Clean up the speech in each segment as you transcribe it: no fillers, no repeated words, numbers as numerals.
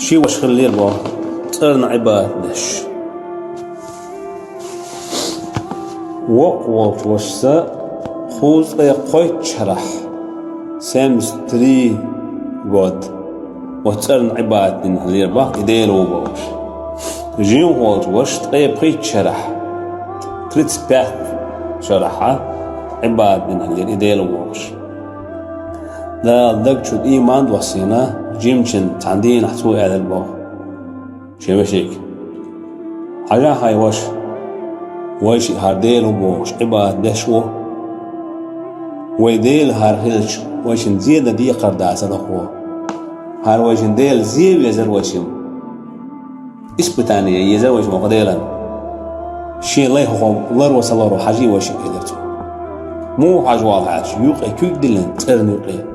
شي وش خلي البا ترن عباد دش وقت وشسا خوز قيت شرح سامس تري قد وترن عباد من هلي البا يديلو باش جيو وقت وش قيت شرح تريت بات شرحه عباد من هلي يديلو باش لا ذكر الإيمان وصينا جيمشن تعندين حتوي على البا شي مشيك حاجة هاي وش هارديل وبوش عباد دشو ويديل هارهلش وشن زيادة دي قرداس الأخوة هار وشن ديل زيب يزر وشم إسبتانية يزر وشم قديلا شي الله يخوم الله وصل الله حاجي وشم قدرتو مو حاج واضح يوقع كيك دلن ترن يوقع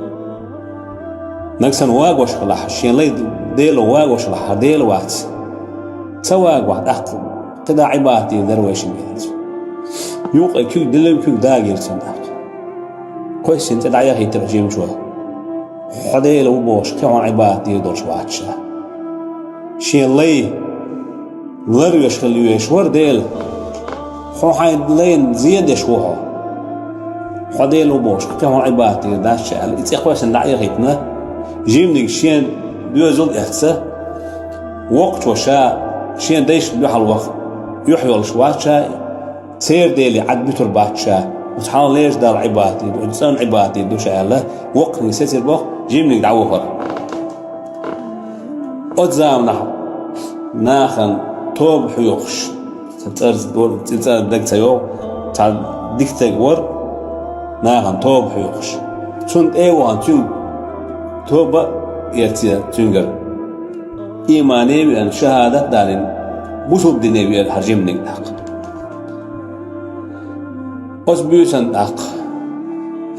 نكسن واق وشلح شين لي ديل واق وشلح ديل وقت سواق واحد أخذ قدا عبادتي درويش ميلت يوقع كيك دلن كيك داقير تندق كويس انت دعيا هي ترجيم شوى حديل وبوش كيوان عبادتي دورش واتشا شين لي غير يشغل يشور ديل خو حين لين زيادة شوها حديل وبوش كيوان عبادتي داش شال إتي كويس ان دعيا هيتنا جيمنيك شين بيوزول إحسا وقت وشاء شين دايش بيحل وقت يحيو الشوات سير ديلي عد بيتر بات شاء وتحال ليش دار عبادتي وإنسان عبادتي دو شاء الله وقت نسيتر بوخ جيمنيك دعوه فرق أتزام ناخن توب حيوخش تترز دول تترز دك تيو تعد ديك تيور ناخن توب حيوخش تون ايوان تون توبة يرتيا تنقر إيماني بأن شهادة دارين بوسوب ديني بأن حرجم نقدق أسبيوسن دق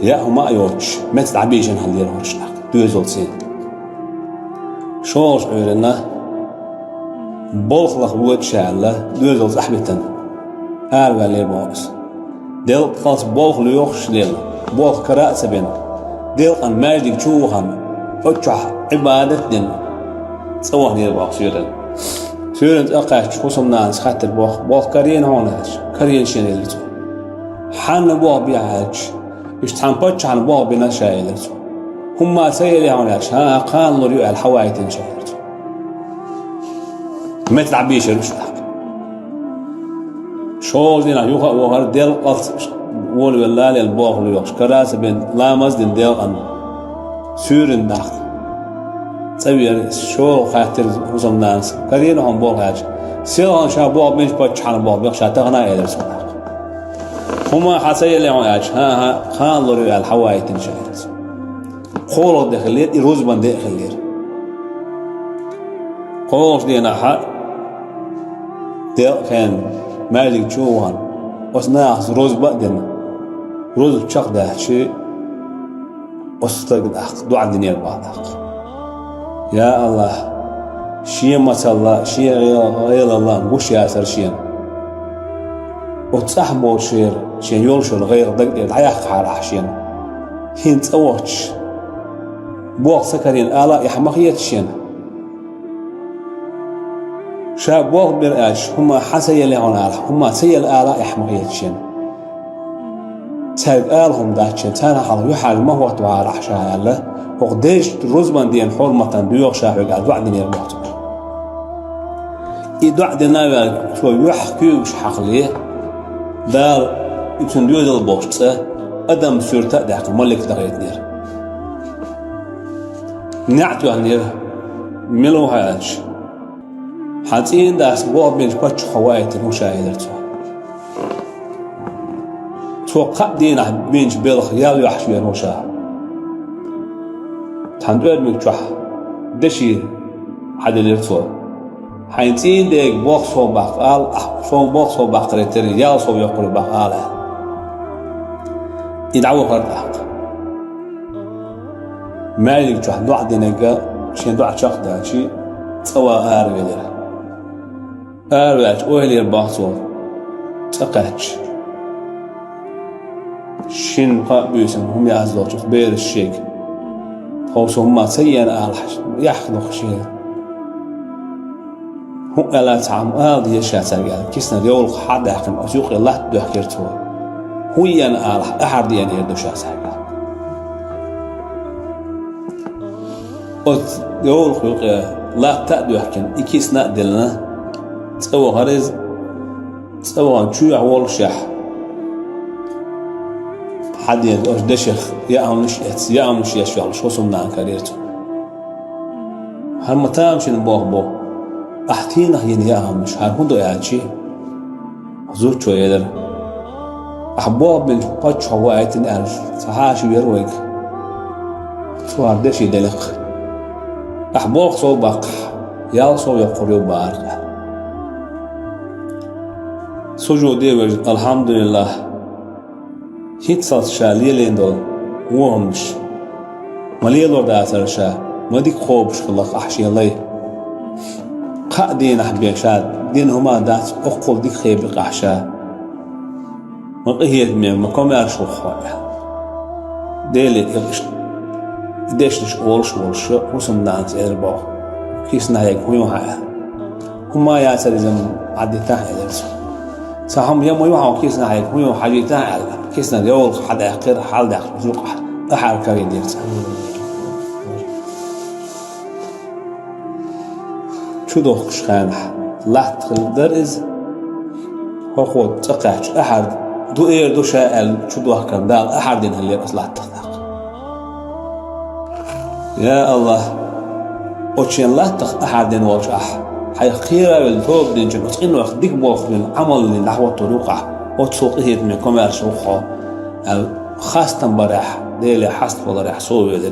يا هما يوتش متى عبيشن هالدير هرش دق دوزول سين شوش عيرنا بولخلق بود شعله دوزول أحبتن أربع ليل بوس دل قاس بولخ ليوخش ليل بولخ كراء سبين دل أن ماجدك تشوهم أتشح عبادة دين سواه نير باق سيرن أقاش خصم ناس خاطر باق كارين هوناش كارين شنيلتو حان باق بيعاش يشتحن باتش عن باق بنا شايلتو هما سيلي هوناش ها قان لوريو الحوايتين شايلتو مثل عبيش رشدك شول دينا يوخا وهر ديل قلت ولو اللالي الباق ليوخش كراس بين لامز دين ديل أن سورن داخل تبير شو خاطر وزم ناس كارينهم بوغاج سيران شابوغ بنش باتشان بوغ بيخ شاتغنا إلى سوق هما حسي اللي عاج ها خان لوري الحواي تنشايرس خولو دخلير يروز بند دخلير خولش دينا حق ديل كان مالك جوان وسناخ روز بقدنا روز بشق ده شيء أستغد أخ دعاء الدنيا البعض يا الله شيء ما الله شيء غير الله وش يا سر شيء وتصحبوا شيء يولش الغير دق الحياة حال حشين هين توتش بوق سكرين آلا يحمقية شين شاب بوق برأش هما حسي اللي هون آلا هما سي الآلا يحمقية شين تايب آلهم داتشين تانا حالو يحال ما هو دعاء رحشا الله وقديش رزبان دين حرمة ديوغ شاحوك على دعاء دين المحتوى دعاء دينا شو يحكيوش حقليه دار يمكن ديوز البوشت أدم سورتا داك ملك دغيت نير نعتو نير ملو هاش حاتين داس بوغ بينش باتش خوايت المشاهدة توقع دينا بينش بيلخ يالو يحشو المشاهد تندور مكتوح دشي حد اللي رتوا حينتين ديك بوق صوب بقال صوب بوق صوب بقريتر يا صوب يقول بقال يدعوا فرد ما يكتوح دعاء دينك شين دعاء شخص داشي سوا أرويلر أرويلر أهلي الباصور تقاتش شين قابيسم هم يعزلوا بير الشيك خوصهم ما سيئا ألحش يحخلق شيء هو ألا تعم دي شاتر كيسنا يول حدا كم أسوق الله تحكيرته هو أنا أحد يعني يردو شاتر قلت يول خلق لا تأدو يحكي إكيسنا دلنا تسوى غريز تسوى شو يعول شح حد يدوش دشخ يا أمش يشوال شو صمنا كاريرته هل متامشين بوه أحتينا ين يا أمش هل هندو يعشي زور شو يدر أحبوه من قد شو عيتن أرج سهاش ويرويك سوار دشي دلق أحبوه صو بق يا صو يقريو بارك سجودي الحمد لله هيك صار شاليه ليندول وهمش مليلور داتر شا ما ديك خوبش خلق أحشي الله قادين أحبي شاد دين هما دات أقول ديك خيبي قحشا ما قهيت مين ما كم يعرشوا خويا ديلي ديش أولش وسم دانس إرباح كيس نهايك هو هاي هما ياسر زم عدي تاعي درس سهم يوم يوم كيس نهايك هو حاجة تاعي كيس نهايك حدا يحقر حال داخل زوق أحد كاري درس شو دوخش خانح لا تقدر إز هو خود تقعش أحد دو إير دو شاء شو دوخ كان دال أحد دين اللي أصلا تقدر يا الله وشين لا تخ أحد دين وش حي خيرة بالفوق دين جنوس إنه يخديك بوخ من عمل اللي نحو طريقة وتسوق إهيد من كمال شوخه خاصة بريح ديلي حست ولا ريح صوبي